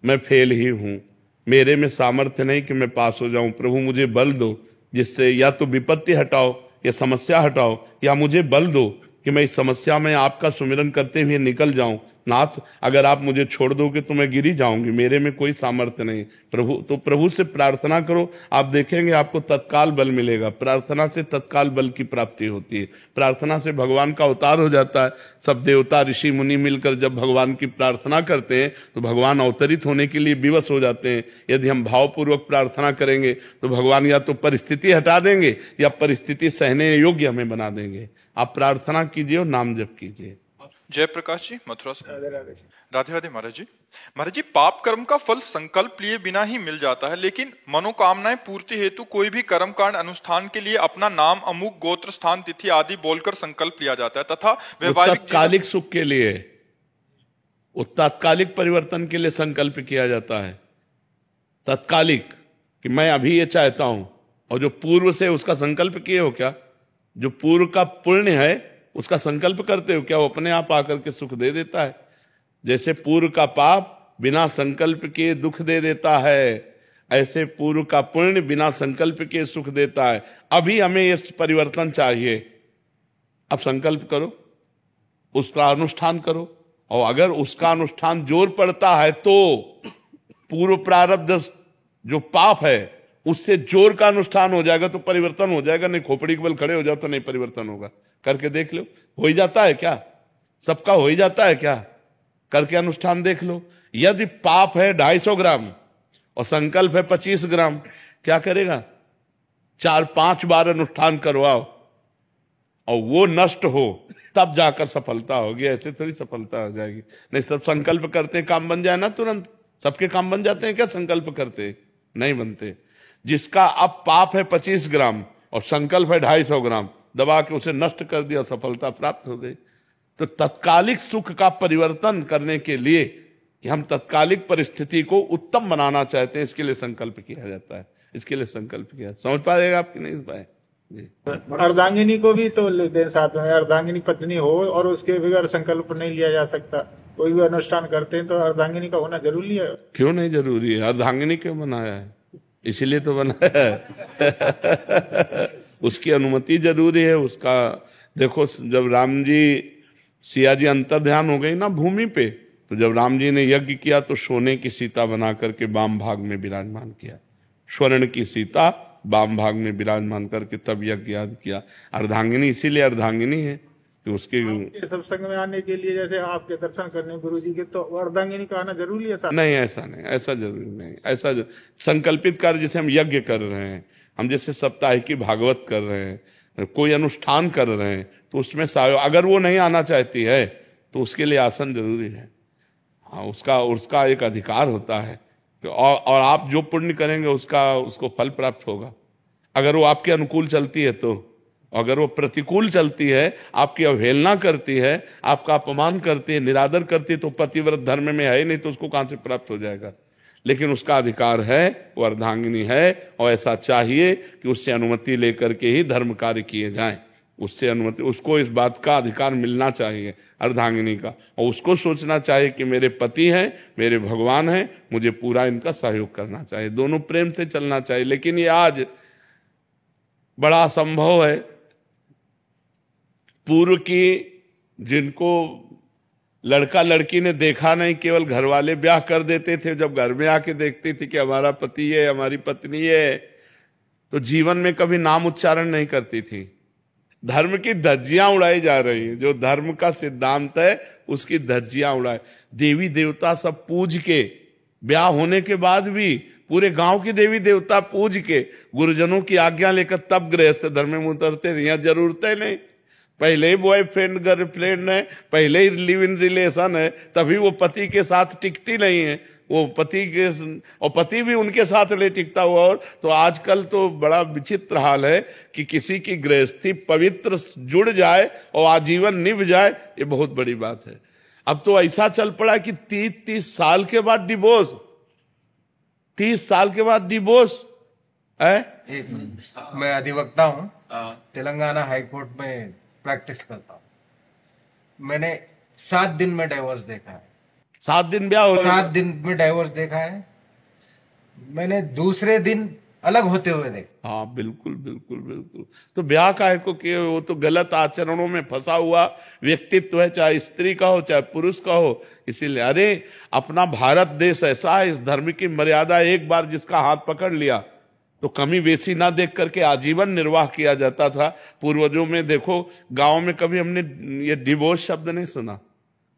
मैं फेल ही हूं, मेरे में सामर्थ्य नहीं कि मैं पास हो जाऊं, प्रभु मुझे बल दो जिससे या तो विपत्ति हटाओ या समस्या हटाओ, या मुझे बल दो कि मैं इस समस्या में आपका सुमिरन करते हुए निकल जाऊं। नाथ अगर आप मुझे छोड़ दोगे तो मैं गिरी जाऊंगी, मेरे में कोई सामर्थ्य नहीं। प्रभु, तो प्रभु से प्रार्थना करो, आप देखेंगे आपको तत्काल बल मिलेगा। प्रार्थना से तत्काल बल की प्राप्ति होती है, प्रार्थना से भगवान का अवतार हो जाता है। सब देवता ऋषि मुनि मिलकर जब भगवान की प्रार्थना करते हैं तो भगवान अवतरित होने के लिए विवश हो जाते हैं। यदि हम भावपूर्वक प्रार्थना करेंगे तो भगवान या तो परिस्थिति हटा देंगे या परिस्थिति सहने योग्य हमें बना देंगे। आप प्रार्थना कीजिए और नाम जप कीजिए। जय प्रकाश जी, मथुरा से। राधे राधे महाराज जी। महाराज जी, पाप कर्म का फल संकल्प लिए बिना ही मिल जाता है, लेकिन मनोकामनाएं पूर्ति हेतु कोई भी कर्म कांड अनुष्ठान के लिए अपना नाम, अमुक गोत्र, स्थान, तिथि आदि बोलकर संकल्प लिया जाता है तथा वैवाहिक तात्कालिक सुख के लिए, तात्कालिक परिवर्तन के लिए संकल्प किया जाता है। तात्कालिक कि मैं अभी ये चाहता हूं, और जो पूर्व से उसका संकल्प किए हो क्या? जो पूर्व का पुण्य है उसका संकल्प करते हो क्या? वो अपने आप आकर के सुख दे देता है। जैसे पूर्व का पाप बिना संकल्प के दुख दे देता है, ऐसे पूर्व का पुण्य बिना संकल्प के सुख देता है। अभी हमें ये परिवर्तन चाहिए, अब संकल्प करो, उसका अनुष्ठान करो, और अगर उसका अनुष्ठान जोर पड़ता है तो पूर्व प्रारब्ध जो पाप है उससे जोर का अनुष्ठान हो जाएगा तो परिवर्तन हो जाएगा। नहीं खोपड़ी के बल खड़े हो जाओ तो नहीं परिवर्तन होगा। करके देख लो, हो ही जाता है क्या? सबका हो ही जाता है क्या? करके अनुष्ठान देख लो। यदि पाप है 250 ग्राम और संकल्प है 25 ग्राम, क्या करेगा? 4-5 बार अनुष्ठान करवाओ और वो नष्ट हो, तब जाकर सफलता होगी। ऐसे थोड़ी सफलता हो जाएगी। नहीं, सब संकल्प करते हैं काम बन जाए ना तुरंत। सबके काम बन जाते हैं क्या संकल्प करते? नहीं बनते। जिसका अब पाप है 25 ग्राम और संकल्प है 250 ग्राम, दबा के उसे नष्ट कर दिया, सफलता प्राप्त हो गई। तो तत्कालिक सुख का परिवर्तन करने के लिए कि हम तत्कालिक परिस्थिति को उत्तम बनाना चाहते हैं, इसके लिए संकल्प किया जाता है। इसके लिए संकल्प किया। समझ पाएगा आपकी? नहीं पाए जी। अर्धांगिनी को भी तो लेते हैं साथ में। अर्धांगिनी पत्नी हो और उसके बगैर संकल्प नहीं लिया जा सकता। कोई भी अनुष्ठान करते हैं तो अर्धांगिनी का होना जरूरी है। क्यों नहीं जरूरी है? अर्धांगिनी क्यों बनाया है? इसीलिए तो बनाया है। उसकी अनुमति जरूरी है। उसका देखो, जब राम जी सिया जी अंतर्ध्यान हो गई ना भूमि पे, तो जब राम जी ने यज्ञ किया तो सोने की सीता बना करके वाम भाग में विराजमान किया। स्वर्ण की सीता वाम भाग में विराजमान करके तब यज्ञ याद किया। अर्धांगिनी इसीलिए अर्धांगिनी है कि उसके सत्संग में आने के लिए, जैसे आपके दर्शन करने गुरु जी के, तो अर्धांगिनी का आना जरूरी है? नहीं, ऐसा नहीं, ऐसा जरूरी नहीं। ऐसा संकल्पित कार्य जैसे हम यज्ञ कर रहे हैं, हम जैसे सप्ताह की भागवत कर रहे हैं, कोई अनुष्ठान कर रहे हैं, तो उसमें अगर वो नहीं आना चाहती है तो उसके लिए आसन जरूरी है। हाँ, उसका एक अधिकार होता है और आप जो पुण्य करेंगे उसको फल प्राप्त होगा। अगर वो आपके अनुकूल चलती है तो, अगर वो प्रतिकूल चलती है, आपकी अवहेलना करती है, आपका अपमान करती है, निरादर करती है, तो पतिव्रत धर्म में है नहीं, तो उसको कहां से प्राप्त हो जाएगा? लेकिन उसका अधिकार है, वो अर्धांगिनी है, और ऐसा चाहिए कि उससे अनुमति लेकर के ही धर्म कार्य किए जाएं। उससे अनुमति, उसको इस बात का अधिकार मिलना चाहिए अर्धांगिनी का, और उसको सोचना चाहिए कि मेरे पति हैं, मेरे भगवान हैं, मुझे पूरा इनका सहयोग करना चाहिए। दोनों प्रेम से चलना चाहिए। लेकिन ये आज बड़ा असंभव है। पूर्व की जिनको लड़का लड़की ने देखा नहीं, केवल घर वाले ब्याह कर देते थे, जब घर में आके देखते थे कि हमारा पति है, हमारी पत्नी है, तो जीवन में कभी नाम उच्चारण नहीं करती थी। धर्म की धज्जियां उड़ाई जा रही हैं। जो धर्म का सिद्धांत है उसकी धज्जियां उड़ाए। देवी देवता सब पूज के, ब्याह होने के बाद भी पूरे गांव की देवी देवता पूज के, गुरुजनों की आज्ञा लेकर तब गृहस्थ धर्म में उतरते थे। यहाँ जरूरत है नहीं, पहले ही बॉयफ्रेंड गर्लफ्रेंड है, पहले ही लिव इन रिलेशन है, तभी वो पति के साथ टिकती नहीं है। वो पति के, और पति भी उनके साथ ले टिकता हुआ। और तो आजकल तो बड़ा विचित्र हाल है कि किसी की गृहस्थी पवित्र जुड़ जाए और आजीवन निभ जाए, ये बहुत बड़ी बात है। अब तो ऐसा चल पड़ा कि 30 साल के बाद डिवोर्स, 30 साल के बाद डिवोर्स है। एक मिनट, मैं अधिवक्ता हूँ, तेलंगाना हाईकोर्ट में प्रैक्टिस करता हूँ। मैंने 7 दिन में डाइवोर्स देखा है। 7 दिन ब्याह हो, 7 दिन में डाइवोर्स देखा है। मैंने दूसरे दिन अलग होते हुए देखा। हाँ बिल्कुल बिल्कुल बिल्कुल। तो ब्याह काहे को किए, वो तो गलत आचरणों में फंसा हुआ व्यक्तित्व है, चाहे स्त्री का हो चाहे पुरुष का हो। इसीलिए अरे अपना भारत देश ऐसा है, इस धर्म की मर्यादा एक बार जिसका हाथ पकड़ लिया तो कमी बेसी ना देख करके आजीवन निर्वाह किया जाता था। पूर्वजों में देखो, गांव में कभी हमने ये डिवोर्स शब्द नहीं सुना,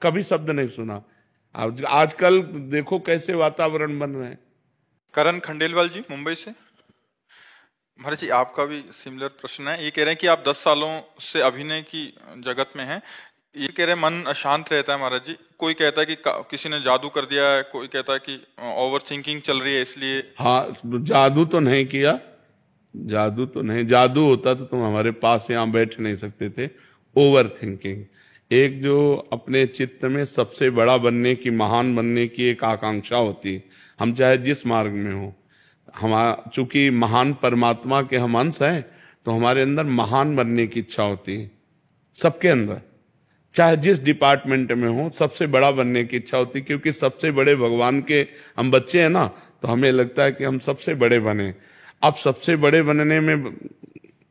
कभी शब्द नहीं सुना। आजकल देखो कैसे वातावरण बन रहे हैं। करण खंडेलवाल जी मुंबई से। महाराज जी आपका भी सिमिलर प्रश्न है। ये कह रहे हैं कि आप 10 सालों से अभिनय की जगत में हैं। ये कह रहे हैं मन अशांत रहता है महाराज जी। कोई कहता है कि किसी ने जादू कर दिया है, कोई कहता है कि ओवर थिंकिंग चल रही है इसलिए। हाँ, जादू तो नहीं किया, जादू तो नहीं। जादू होता तो तुम हमारे पास यहाँ बैठ नहीं सकते थे। ओवर थिंकिंग, एक जो अपने चित्त में सबसे बड़ा बनने की, महान बनने की एक आकांक्षा होती है। हम चाहे जिस मार्ग में हो, हम चूंकि महान परमात्मा के हम अंश हैं, तो हमारे अंदर महान बनने की इच्छा होती है। सबके अंदर, चाहे जिस डिपार्टमेंट में हो, सबसे बड़ा बनने की इच्छा होती है। क्योंकि सबसे बड़े भगवान के हम बच्चे हैं ना, तो हमें लगता है कि हम सबसे बड़े बने। अब सबसे बड़े बनने में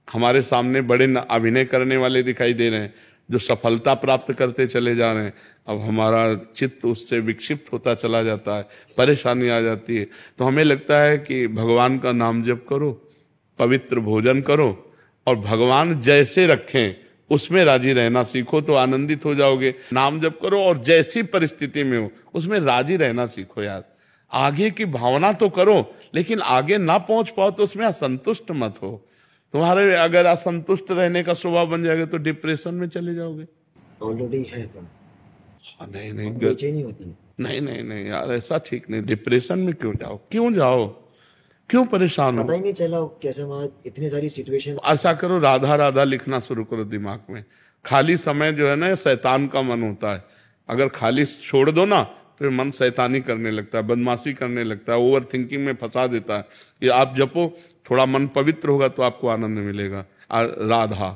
हमारे सामने बड़े अभिनय करने वाले दिखाई दे रहे हैं, जो सफलता प्राप्त करते चले जा रहे हैं। अब हमारा चित्त उससे विक्षिप्त होता चला जाता है, परेशानी आ जाती है। तो हमें लगता है कि भगवान का नाम जप करो, पवित्र भोजन करो, और भगवान जैसे रखें उसमें राजी रहना सीखो तो आनंदित हो जाओगे। नाम जप करो और जैसी परिस्थिति में हो उसमें राजी रहना सीखो यार। आगे की भावना तो करो, लेकिन आगे ना पहुंच पाओ तो उसमें असंतुष्ट मत हो। तुम्हारे अगर असंतुष्ट रहने का स्वभाव बन जाएगा तो डिप्रेशन में चले जाओगे। ऑलरेडी है नहीं नहीं बेचैनी होती है। नहीं नहीं नहीं यार, ऐसा ठीक नहीं। डिप्रेशन में क्यों जाओ, क्यों जाओ, क्यों परेशान हो? पता ही नहीं चला कैसे वहां इतनी सारी सिचुएशन। ऐसा करो, राधा राधा लिखना शुरू करो दिमाग में। खाली समय जो है ना, शैतान का मन होता है। अगर खाली छोड़ दो ना, फिर मन शैतानी करने लगता है, बदमाशी करने लगता है, ओवर थिंकिंग में फंसा देता है। ये आप जपो, थोड़ा मन पवित्र होगा तो आपको आनंद मिलेगा। राधा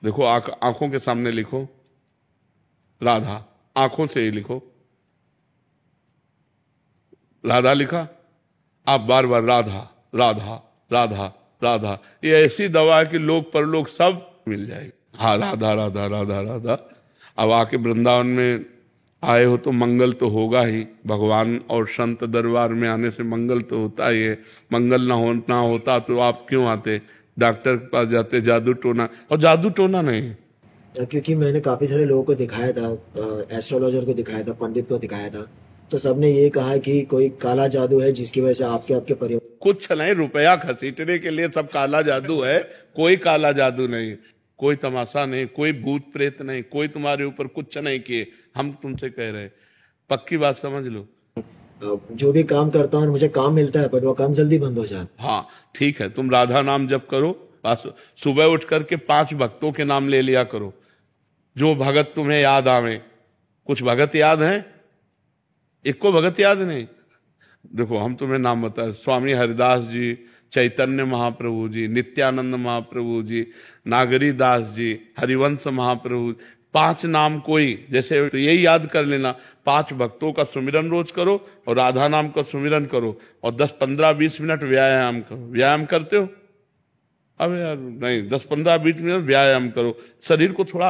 देखो, आंखों के सामने लिखो राधा, आंखों से ही लिखो। राधा लिखा, आप बार बार राधा राधा राधा राधा। ये ऐसी दवा है कि लोक परलोक सब मिल जाएगी। हाँ, राधा राधा राधा राधा। अब आके वृंदावन में आए हो तो मंगल तो होगा ही। भगवान और संत दरबार में आने से मंगल तो होता ही है। मंगल ना होता तो आप क्यों आते, डॉक्टर के पास जाते, जादू टोना। और जादू टोना नहीं, क्योंकि मैंने काफी सारे लोगों को दिखाया था, एस्ट्रोलॉजर को दिखाया था, पंडित को दिखाया था, तो सबने ये कहा कि कोई काला जादू है जिसकी वजह से आपके परिवार कुछ नहीं। रुपया घसीटने के लिए सब काला जादू है। कोई काला जादू नहीं, कोई तमाशा नहीं, कोई भूत प्रेत नहीं, कोई तुम्हारे ऊपर कुछ नहीं किए। हम तुमसे कह रहे, पक्की बात समझ लो। जो भी काम करता हूँ मुझे काम मिलता है, पर वो काम जल्दी बंद हो जाता। हाँ ठीक है, तुम राधा नाम जप करो। बस सुबह उठ करके 5 भक्तों के नाम ले लिया करो, जो भगत तुम्हें याद आवे। कुछ भगत याद हैं? एक को भगत याद नहीं। देखो हम तुम्हें नाम बताए, स्वामी हरिदास जी, चैतन्य महाप्रभु जी, नित्यानंद महाप्रभु जी, नागरी दास जी, हरिवंश महाप्रभु। 5 नाम कोई जैसे, तो यही याद कर लेना। 5 भक्तों का सुमिरन रोज करो और राधा नाम का सुमिरन करो, और 10, 15, 20 मिनट व्यायाम करो। व्यायाम करते हो? अब यार नहीं, 10, 15, 20 मिनट व्यायाम करो, शरीर को थोड़ा।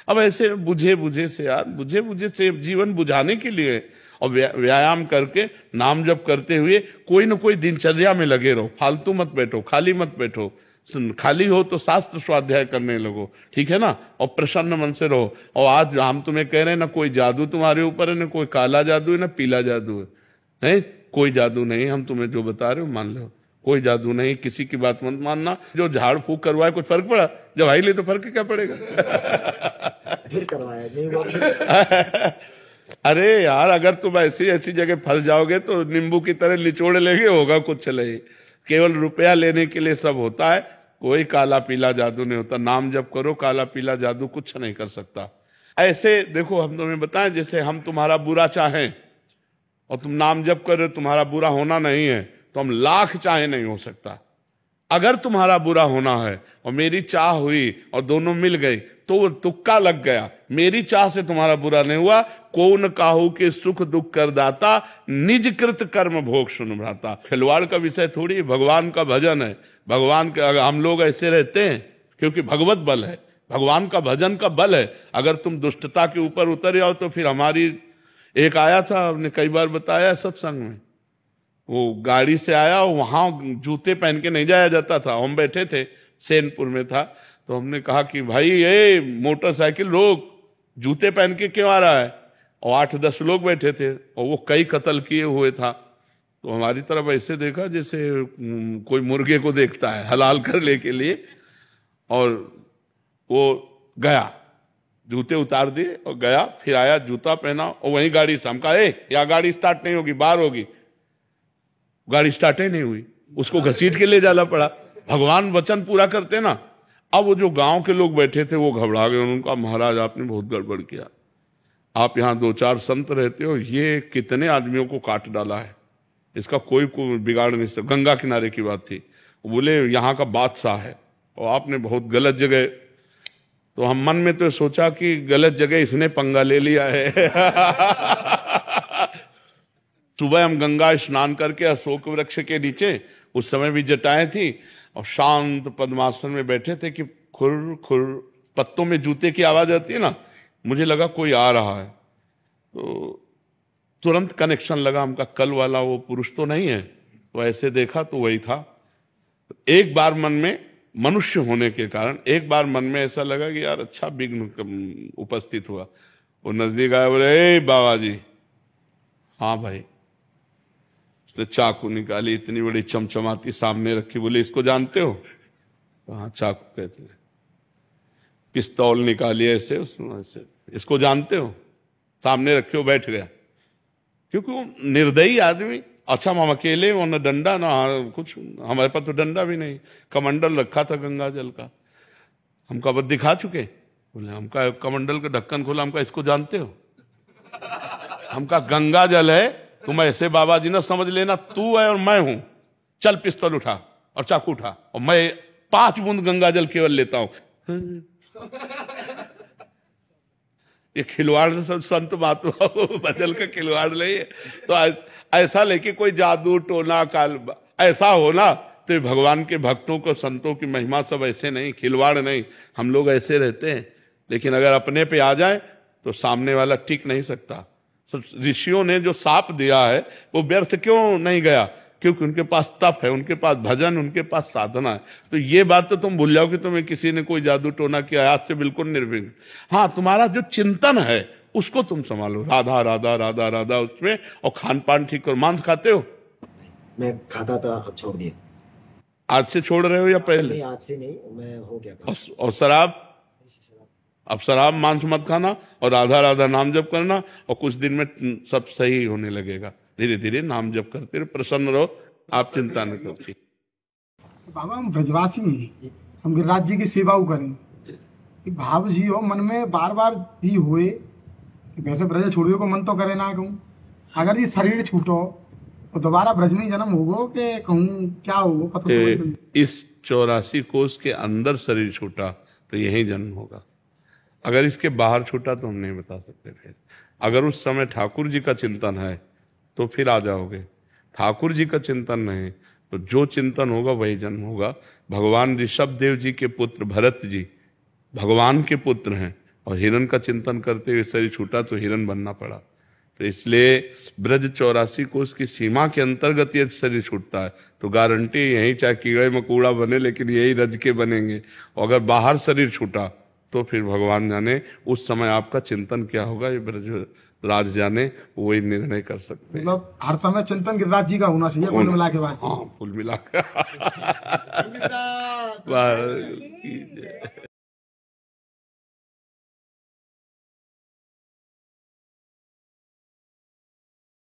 अब ऐसे बुझे से यार, बुझे से जीवन बुझाने के लिए। और व्यायाम करके नाम जप करते हुए कोई ना कोई दिनचर्या में लगे रहो। फालतू मत बैठो, खाली मत बैठो। खाली हो तो शास्त्र स्वाध्याय करने लगो, ठीक है ना, और प्रसन्न मन से रहो। और आज हम तुम्हें कह रहे हैं ना, कोई जादू तुम्हारे ऊपर है, ना कोई काला जादू है, ना पीला जादू है। नहीं, कोई जादू नहीं। हम तुम्हें जो बता रहे हो मान लो, कोई जादू नहीं। किसी की बात मत मानना। जो झाड़ फूक करवाए कुछ फर्क पड़ा? जब आई ले तो फर्क क्या पड़ेगा? फिर करवाया नहीं। अरे यार, अगर तुम ऐसी ऐसी जगह फंस जाओगे तो नींबू की तरह निचोड़ लेंगे, होगा कुछ नहीं। केवल रुपया लेने के लिए सब होता है, कोई काला पीला जादू नहीं होता। नाम जप करो, काला पीला जादू कुछ नहीं कर सकता। ऐसे देखो, हम तुम्हें बताएं, जैसे हम तुम्हारा बुरा चाहें और तुम नाम जप कर रहे हो, तुम्हारा बुरा होना नहीं है, तो हम लाख चाहे नहीं हो सकता। अगर तुम्हारा बुरा होना है और मेरी चाह हुई और दोनों मिल गई तो तुक्का लग गया। मेरी चाह से तुम्हारा बुरा नहीं हुआ। कौन काहू के सुख दुख कर दाता, निज कृत कर्म भोग सुन भ्राता। खिलवाड़ का विषय थोड़ी, भगवान का भजन है। भगवान के हम लोग ऐसे रहते हैं क्योंकि भगवत बल है, भगवान का भजन का बल है। अगर तुम दुष्टता के ऊपर उतर जाओ तो फिर हमारी, एक आया था, हमने कई बार बताया सत्संग में, वो गाड़ी से आया, वहां जूते पहन के नहीं जाया जाता था। हम बैठे थे, सैनपुर में था, तो हमने कहा कि भाई ये मोटरसाइकिल रोक, जूते पहन के क्यों आ रहा है? और 8-10 लोग बैठे थे और वो कई कत्ल किए हुए था। तो हमारी तरफ ऐसे देखा जैसे कोई मुर्गे को देखता है हलाल करने के लिए, और वो गया, जूते उतार दिए और गया। फिर आया, जूता पहना और वहीं गाड़ी से, हम कहा या गाड़ी स्टार्ट नहीं होगी, बाहर होगी। गाड़ी स्टार्ट ही नहीं हुई, उसको घसीट के ले जाना पड़ा। भगवान वचन पूरा करते ना। अब वो जो गांव के लोग बैठे थे वो घबरा गए, उनका महाराज आपने बहुत गड़बड़ किया, आप यहाँ 2-4 संत रहते हो, ये कितने आदमियों को काट डाला है, इसका कोई बिगाड़ नहीं सकता। गंगा किनारे की बात थी, बोले यहाँ का बादशाह है और आपने बहुत गलत जगह। तो हम मन में तो सोचा कि गलत जगह इसने पंगा ले लिया है। सुबह हम गंगा स्नान करके अशोक वृक्ष के नीचे, उस समय भी जटाएं थी, और शांत पद्मासन में बैठे थे कि खुर खुर पत्तों में जूते की आवाज आती है ना, मुझे लगा कोई आ रहा है। तो तुरंत कनेक्शन लगा, हमका कल वाला वो पुरुष तो नहीं है। तो ऐसे देखा तो वही था। एक बार मन में, मनुष्य होने के कारण एक बार मन में ऐसा लगा कि यार अच्छा विघ्न उपस्थित हुआ। वो नजदीक आया, बोले ए बाबा जी। हाँ भाई। उसने चाकू निकाली, इतनी बड़ी चमचमाती सामने रखी, बोले इसको जानते हो? हाँ, चाकू कहते हैं। पिस्तौल निकाली ऐसे, उसमें ऐसे, इसको जानते हो? सामने रखे हो, बैठ गया। क्योंकि वो निर्दयी आदमी, अच्छा हम अकेले, वो न डंडा ना कुछ, हमारे पास तो डंडा भी नहीं, कमंडल रखा था गंगा जल का, हमका बद दिखा चुके। बोले हमका कमंडल का ढक्कन खोला, हमका इसको जानते हो? हमका गंगा जल है, तुम ऐसे बाबा जी ना समझ लेना, तू है और मैं हूं, चल पिस्तौल उठा और चाकू उठा, और मैं 5 बूंद गंगा जल केवल लेता हूं। ये खिलवाड़ सब संत महात्मा बदल का खिलवाड़ नहीं है। तो ऐसा लेके कोई जादू टोना काल ऐसा हो ना, तो भगवान के भक्तों को, संतों की महिमा सब ऐसे नहीं, खिलवाड़ नहीं। हम लोग ऐसे रहते हैं, लेकिन अगर अपने पे आ जाए तो सामने वाला टिक नहीं सकता। ऋषियों ने जो साप दिया है वो व्यर्थ क्यों नहीं गया? क्योंकि उनके पास तप है, उनके पास भजन, उनके पास साधना है। तो ये बात तो तुम भूल जाओ कि तुम्हें किसी ने कोई जादू टोना किया, आज से बिल्कुल निर्विघ्न। हाँ, तुम्हारा जो चिंतन है उसको तुम संभालो, राधा राधा राधा राधा उसमें, और खान पान ठीक करो। मांस खाते हो? मैं खाता था, अब छोड़ दिया। आज से छोड़ रहे हो या पहले? नहीं, आज से नहीं, मैं हो गया। और शराब? अब शराब मांस मत खाना और राधा राधा नाम जप करना, और कुछ दिन में सब सही होने लगेगा। धीरे धीरे नाम जप करते रहो, प्रसन्न रहो, आप चिंता न करो। बाबा हम ब्रजवासी हैं, हम गिरिराज जी की सेवा करें। भाव जी हो मन में बार बार ही हुए कि वैसे ब्रज छोड़ियो को मन तो करे ना कहूँ। अगर ये शरीर छूटो तो दोबारा ब्रज में जन्म होगो के कहूँ क्या होगो पता नहीं। इस 84 कोस के अंदर शरीर छूटा तो यही जन्म होगा। अगर इसके बाहर छूटा तो हम नहीं बता सकते। फिर अगर उस समय ठाकुर जी का चिंतन है तो फिर आ जाओगे, ठाकुर जी का चिंतन नहीं तो जो चिंतन होगा वही जन्म होगा। भगवान ऋषभ देव जी के पुत्र भरत जी भगवान के पुत्र हैं, और हिरण का चिंतन करते हुए शरीर छूटा तो हिरण बनना पड़ा। तो इसलिए ब्रज 84 कोस की सीमा के अंतर्गत यदि शरीर छूटता है तो गारंटी यही, चाहे कीड़े मकोड़ा बने लेकिन यही रज के बनेंगे। और अगर बाहर शरीर छूटा तो फिर भगवान जाने उस समय आपका चिंतन क्या होगा, ये ब्रज राज जाने, वही निर्णय कर सकते हैं। मतलब हर समय चिंतन गिरिराज जी का होना चाहिए, कुल मिला के बात। हाँ, कुल मिला के